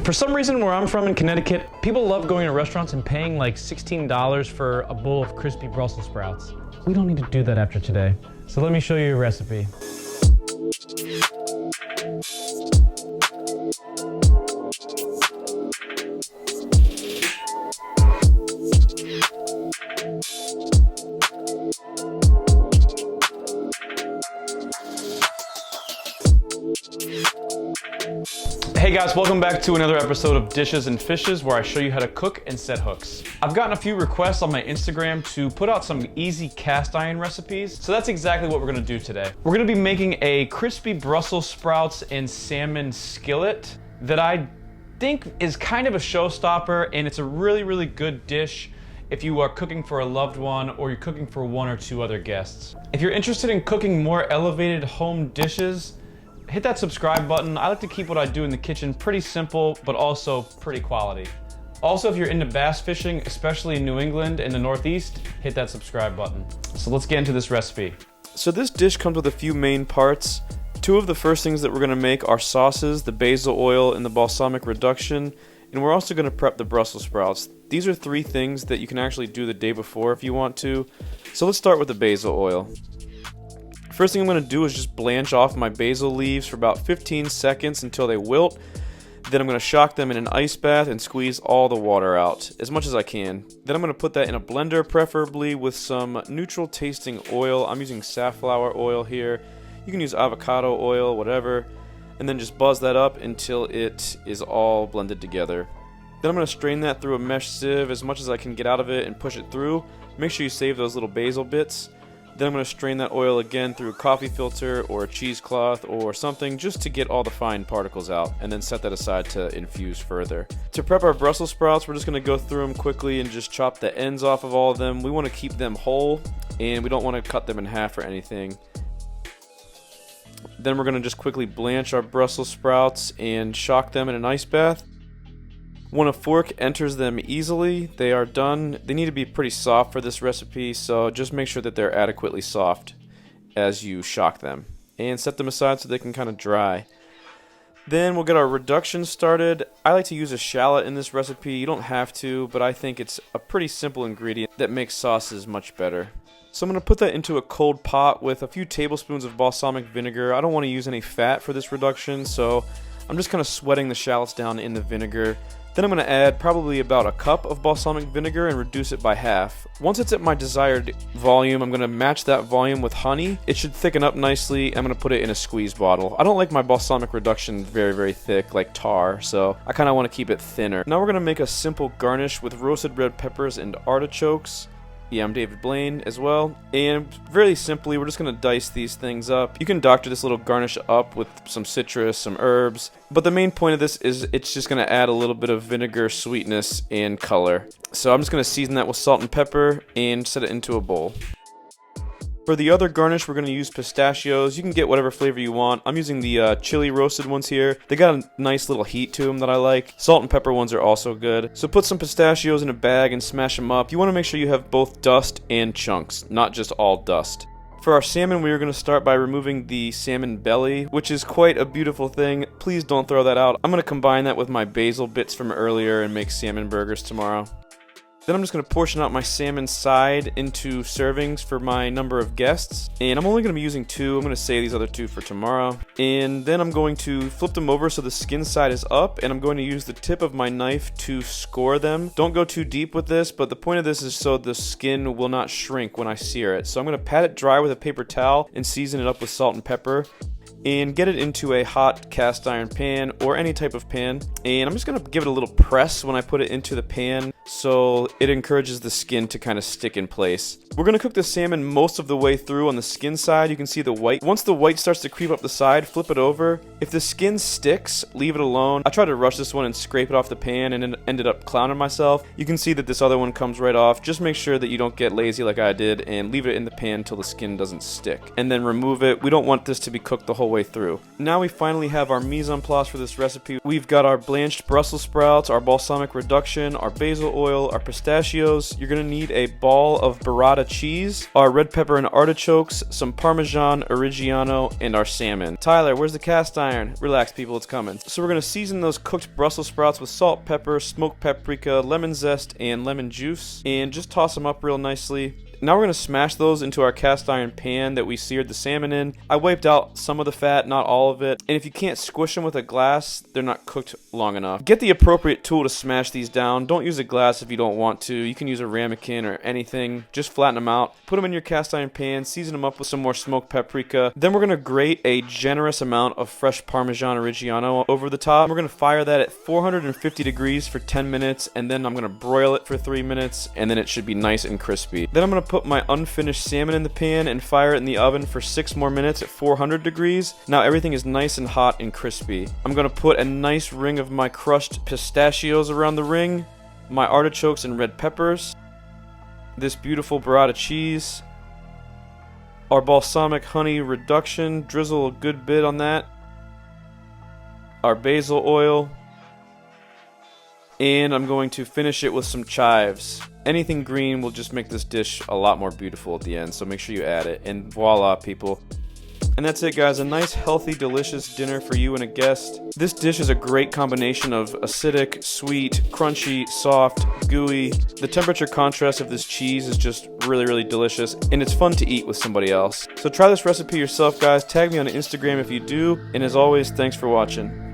For some reason, where I'm from in Connecticut, people love going to restaurants and paying like $16 for a bowl of crispy Brussels sprouts. We don't need to do that after today. So let me show you a recipe. Hey guys, welcome back to another episode of Dishes and Fishes, where I show you how to cook and set hooks. I've gotten a few requests on my Instagram to put out some easy cast iron recipes, so that's exactly what we're gonna do today. We're gonna be making a crispy Brussels sprouts and salmon skillet that I think is kind of a showstopper, and it's a really good dish if you are cooking for a loved one or you're cooking for one or two other guests. If you're interested in cooking more elevated home dishes, hit that subscribe button. I like to keep what I do in the kitchen pretty simple, but also pretty quality. Also, if you're into bass fishing, especially in New England and the Northeast, hit that subscribe button. So let's get into this recipe. So this dish comes with a few main parts. Two of the first things that we're gonna make are sauces, the basil oil and the balsamic reduction, and we're also gonna prep the Brussels sprouts. These are three things that you can actually do the day before if you want to. So let's start with the basil oil. First thing I'm going to do is just blanch off my basil leaves for about 15 seconds until they wilt. Then I'm going to shock them in an ice bath and squeeze all the water out, as much as I can. Then I'm going to put that in a blender, preferably with some neutral tasting oil. I'm using safflower oil here. You can use avocado oil, whatever. And then just buzz that up until it is all blended together. Then I'm going to strain that through a mesh sieve as much as I can get out of it and push it through. Make sure you save those little basil bits. Then I'm going to strain that oil again through a coffee filter or a cheesecloth or something just to get all the fine particles out, and then set that aside to infuse further. To prep our Brussels sprouts, we're just going to go through them quickly and just chop the ends off of all of them. We want to keep them whole, and we don't want to cut them in half or anything. Then we're going to just quickly blanch our Brussels sprouts and shock them in an ice bath. When a fork enters them easily, they are done. They need to be pretty soft for this recipe, so just make sure that they're adequately soft as you shock them. And set them aside so they can kind of dry. Then we'll get our reduction started. I like to use a shallot in this recipe. You don't have to, but I think it's a pretty simple ingredient that makes sauces much better. So I'm going to put that into a cold pot with a few tablespoons of balsamic vinegar. I don't want to use any fat for this reduction, so I'm just kind of sweating the shallots down in the vinegar. Then I'm going to add probably about a cup of balsamic vinegar and reduce it by half. Once it's at my desired volume, I'm going to match that volume with honey. It should thicken up nicely. I'm going to put it in a squeeze bottle. I don't like my balsamic reduction very thick like tar, so I kind of want to keep it thinner. Now we're going to make a simple garnish with roasted red peppers and artichokes. Yeah, I'm David Blaine as well. And very simply, we're just going to dice these things up. You can doctor this little garnish up with some citrus, some herbs. But the main point of this is it's just going to add a little bit of vinegar, sweetness, and color. So I'm just going to season that with salt and pepper and set it into a bowl. For the other garnish, we're going to use pistachios. You can get whatever flavor you want. I'm using the chili roasted ones here. They got a nice little heat to them that I like. Salt and pepper ones are also good. So put some pistachios in a bag and smash them up. You want to make sure you have both dust and chunks, not just all dust. For our salmon, we are going to start by removing the salmon belly, which is quite a beautiful thing. Please don't throw that out. I'm going to combine that with my basil bits from earlier and make salmon burgers tomorrow. Then I'm just going to portion out my salmon side into servings for my number of guests. And I'm only going to be using two. I'm going to save these other two for tomorrow. And then I'm going to flip them over so the skin side is up. And I'm going to use the tip of my knife to score them. Don't go too deep with this, but the point of this is so the skin will not shrink when I sear it. So I'm going to pat it dry with a paper towel and season it up with salt and pepper. And get it into a hot cast iron pan or any type of pan. And I'm just going to give it a little press when I put it into the pan so it encourages the skin to kind of stick in place. We're going to cook the salmon most of the way through on the skin side. You can see the white. Once the white starts to creep up the side, flip it over. If the skin sticks, leave it alone. I tried to rush this one and scrape it off the pan and ended up clowning myself. You can see that this other one comes right off. Just make sure that you don't get lazy like I did and leave it in the pan until the skin doesn't stick. And then remove it. We don't want this to be cooked the whole way through. Now we finally have our mise en place for this recipe. We've got our blanched Brussels sprouts, our balsamic reduction, our basil oil, our pistachios. You're going to need a ball of burrata cheese, our red pepper and artichokes, some Parmesan Reggiano, and our salmon. Tyler, where's the cast iron? Relax, people, it's coming. So we're going to season those cooked Brussels sprouts with salt, pepper, smoked paprika, lemon zest, and lemon juice, and just toss them up real nicely. Now we're going to smash those into our cast iron pan that we seared the salmon in. I wiped out some of the fat, not all of it. And if you can't squish them with a glass, they're not cooked long enough. Get the appropriate tool to smash these down. Don't use a glass if you don't want to. You can use a ramekin or anything. Just flatten them out. Put them in your cast iron pan. Season them up with some more smoked paprika. Then we're going to grate a generous amount of fresh Parmesan Reggiano over the top. We're going to fire that at 450 degrees for 10 minutes. And then I'm going to broil it for 3 minutes. And then it should be nice and crispy. Then I'm going to put my unfinished salmon in the pan and fire it in the oven for 6 more minutes at 400 degrees. Now everything is nice and hot and crispy. I'm going to put a nice ring of my crushed pistachios around the ring, my artichokes and red peppers, this beautiful burrata cheese, our balsamic honey reduction, drizzle a good bit on that, our basil oil, and I'm going to finish it with some chives. Anything green will just make this dish a lot more beautiful at the end, so make sure you add it. And voila, people. And that's it, guys. A nice, healthy, delicious dinner for you and a guest. This dish is a great combination of acidic, sweet, crunchy, soft, gooey. The temperature contrast of this cheese is just really, really delicious, and it's fun to eat with somebody else. So try this recipe yourself, guys. Tag me on Instagram if you do. And as always, thanks for watching.